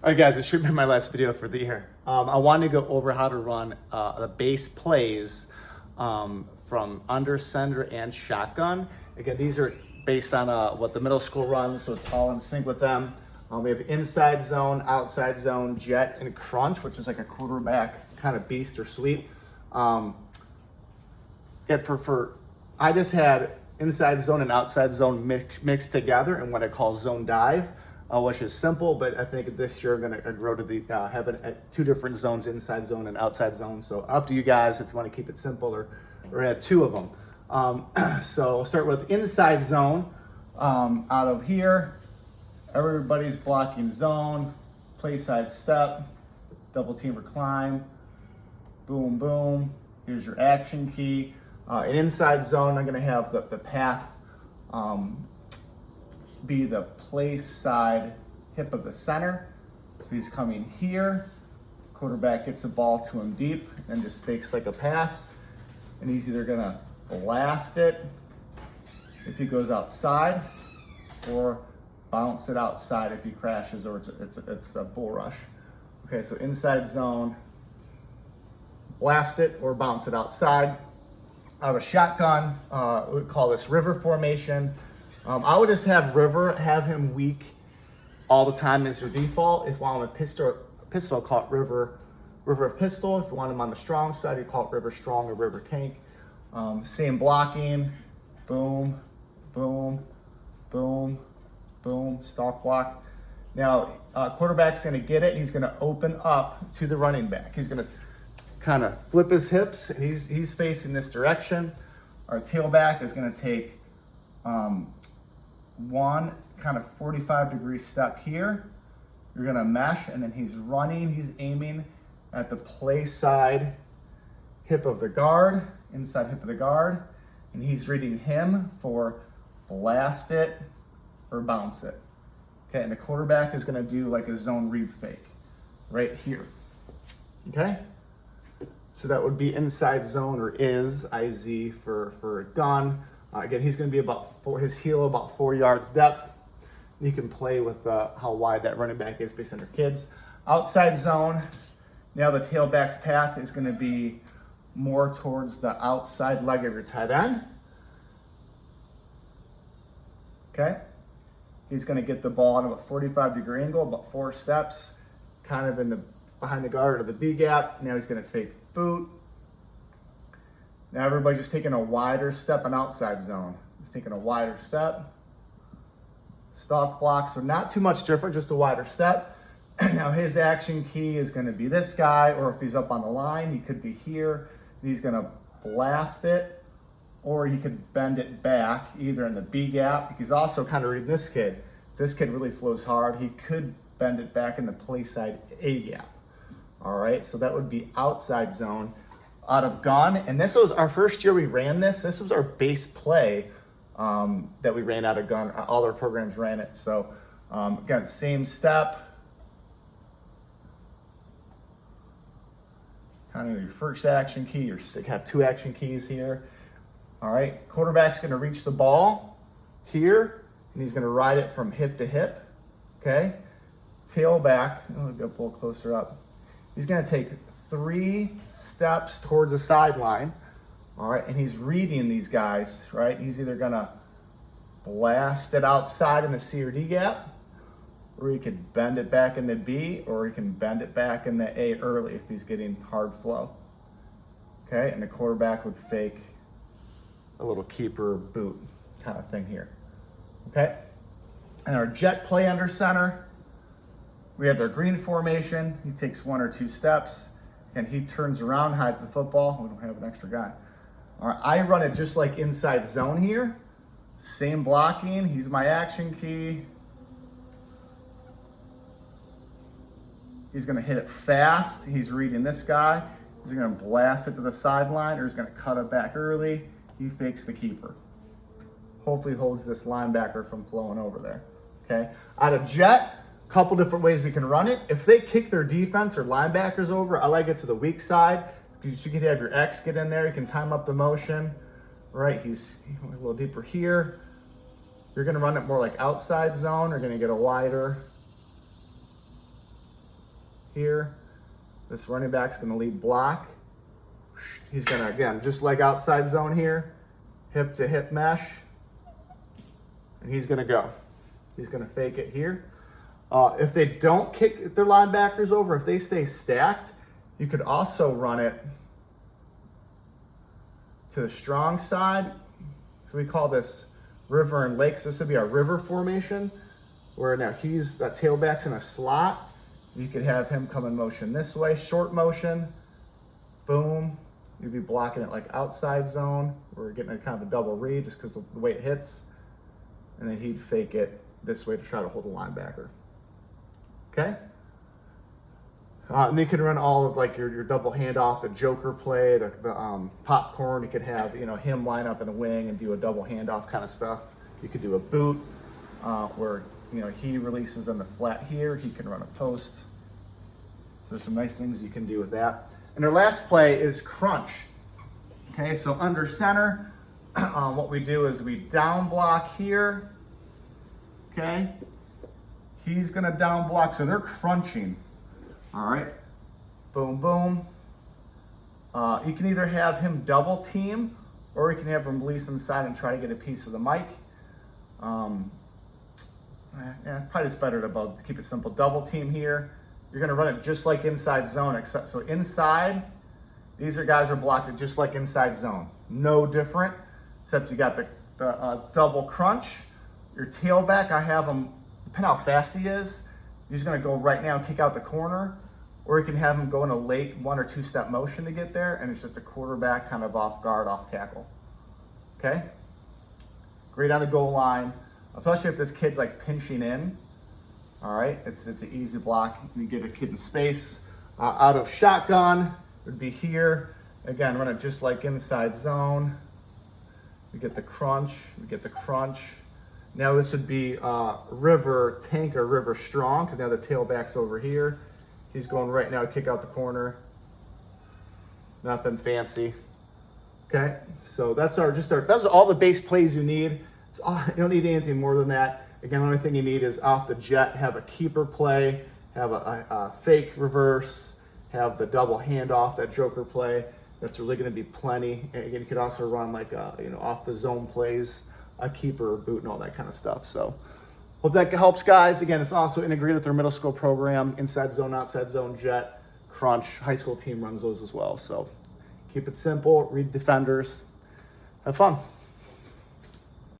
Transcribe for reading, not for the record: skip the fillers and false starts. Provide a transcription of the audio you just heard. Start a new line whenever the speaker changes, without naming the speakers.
All right, guys, this should be my last video for the year. I wanted to go over how to run the base plays from Undercenter and Shotgun. Again, these are based on what the middle school runs, so it's all in sync with them. We have inside zone, outside zone, jet, and crunch, which is like a quarterback kind of beast or sweep. I just had inside zone and outside zone mixed together in what I call zone dive. Which is simple, but I think this year I'm going to grow to the have it at two different zones, inside zone and outside zone. So up to you guys if you want to keep it simple or add two of them. So I'll start with inside zone. Out of here, everybody's blocking zone, play side step, double team or climb, boom, boom. Here's your action key. In inside zone, I'm going to have the path be the play side hip of the center. So he's coming here. Quarterback gets the ball to him deep and just fakes like a pass. And he's either gonna blast it if he goes outside or bounce it outside if he crashes or it's a bull rush. Okay, so inside zone, blast it or bounce it outside. I have a shotgun, we call this river formation. I would just have have him weak all the time as your default. If you want him a pistol, call it river pistol. If you want him on the strong side, you call it river strong or river tank. Same blocking, boom, boom, boom, boom, stalk block. Now, quarterback's gonna get it. He's gonna open up to the running back. He's gonna kind of flip his hips and he's facing this direction. Our tailback is gonna take one kind of 45-degree step here. You're gonna mesh, and then he's running, he's aiming at the play side hip of the guard, inside hip of the guard, and he's reading him for blast it or bounce it. Okay, and the quarterback is gonna do like a zone read fake right here. Okay? So that would be inside zone or IZ for gun. Again, he's going to be his heel about 4 yards depth. You can play with how wide that running back is based on your kids. Outside zone, now the tailback's path is going to be more towards the outside leg of your tight end. Okay? He's going to get the ball at about 45-degree angle, about 4 steps, kind of behind the guard or the B gap. Now he's going to fake boot. Now everybody's just taking a wider step on outside zone. He's taking a wider step. Stalk block, so not too much different, just a wider step. Now his action key is gonna be this guy, or if he's up on the line, he could be here. He's gonna blast it, or he could bend it back, either in the B gap. He's also kind of reading this kid. This kid really flows hard. He could bend it back in the play side A gap. All right, so that would be outside zone. Out of gun, and this was our first year we ran this. This was our base play that we ran out of gun. All our programs ran it. So again, same step. Kind of your first action key. You have 2 action keys here. All right, quarterback's going to reach the ball here, and he's going to ride it from hip to hip. Okay, tailback. I'll go pull closer up. He's going to take 3 steps towards the sideline, all right, and he's reading these guys, right? He's either gonna blast it outside in the C or D gap, or he could bend it back in the B, or he can bend it back in the A early if he's getting hard flow. Okay, and the quarterback would fake a little keeper boot kind of thing here. Okay, and our jet play under center, we have their green formation. He takes 1 or 2 steps. And he turns around, hides the football. We don't have an extra guy. All right, I run it just like inside zone here. Same blocking. He's my action key. He's going to hit it fast. He's reading this guy. He's going to blast it to the sideline, or he's going to cut it back early. He fakes the keeper. Hopefully holds this linebacker from flowing over there. Okay. Out of jet, couple different ways we can run it. If they kick their defense or linebackers over, I like it to the weak side. You can have your X get in there. You can time up the motion. Right, he's a little deeper here. You're going to run it more like outside zone. You're going to get a wider here. This running back's gonna lead block. He's gonna, again, just like outside zone here, hip to hip mesh, and he's gonna go. He's gonna fake it here. If they don't kick their linebackers over, if they stay stacked, you could also run it to the strong side. So we call this river and lakes. This would be our river formation, where now that tailback's in a slot. You could have him come in motion this way, short motion, boom. You'd be blocking it like outside zone. We're getting a kind of a double read just because the way it hits. And then he'd fake it this way to try to hold the linebacker. Okay? And you can run all of like your double handoff, the joker play, the popcorn. You could have, him line up in a wing and do a double handoff kind of stuff. You could do a boot where, he releases on the flat here. He can run a post. So there's some nice things you can do with that. And our last play is crunch. Okay, so under center, what we do is we down block here. Okay, he's gonna down block, so they're crunching. All right, boom, boom. You can either have him double team, or you can have him release inside and try to get a piece of the mic. Probably just better to keep it simple. Double team here. You're gonna run it just like inside zone, except so inside, these guys are blocked just like inside zone. No different, except you got the double crunch. Your tailback, I have him, depending how fast he is, he's gonna go right now and kick out the corner, or you can have him go in a late 1 or 2 step motion to get there, and it's just a quarterback kind of off guard, off tackle. Okay? Great on the goal line, especially if this kid's like pinching in. All right, it's an easy block. You get a kid in space. Out of shotgun, would be here. Again, run it just like inside zone. We get the crunch, Now this would be river tank or river strong, because now the tailback's over here. He's going right now to kick out the corner. Nothing fancy. Okay, so that's all the base plays you need. You don't need anything more than that. Again, the only thing you need is off the jet, have a keeper play, have a fake reverse, have the double handoff, that joker play. That's really going to be plenty. And again, you could also run like off the zone plays, a keeper, boot, and all that kind of stuff. So hope that helps, guys. Again, it's also integrated with their middle school program, inside zone, outside zone, jet, crunch. High school team runs those as well. So keep it simple, read defenders, have fun.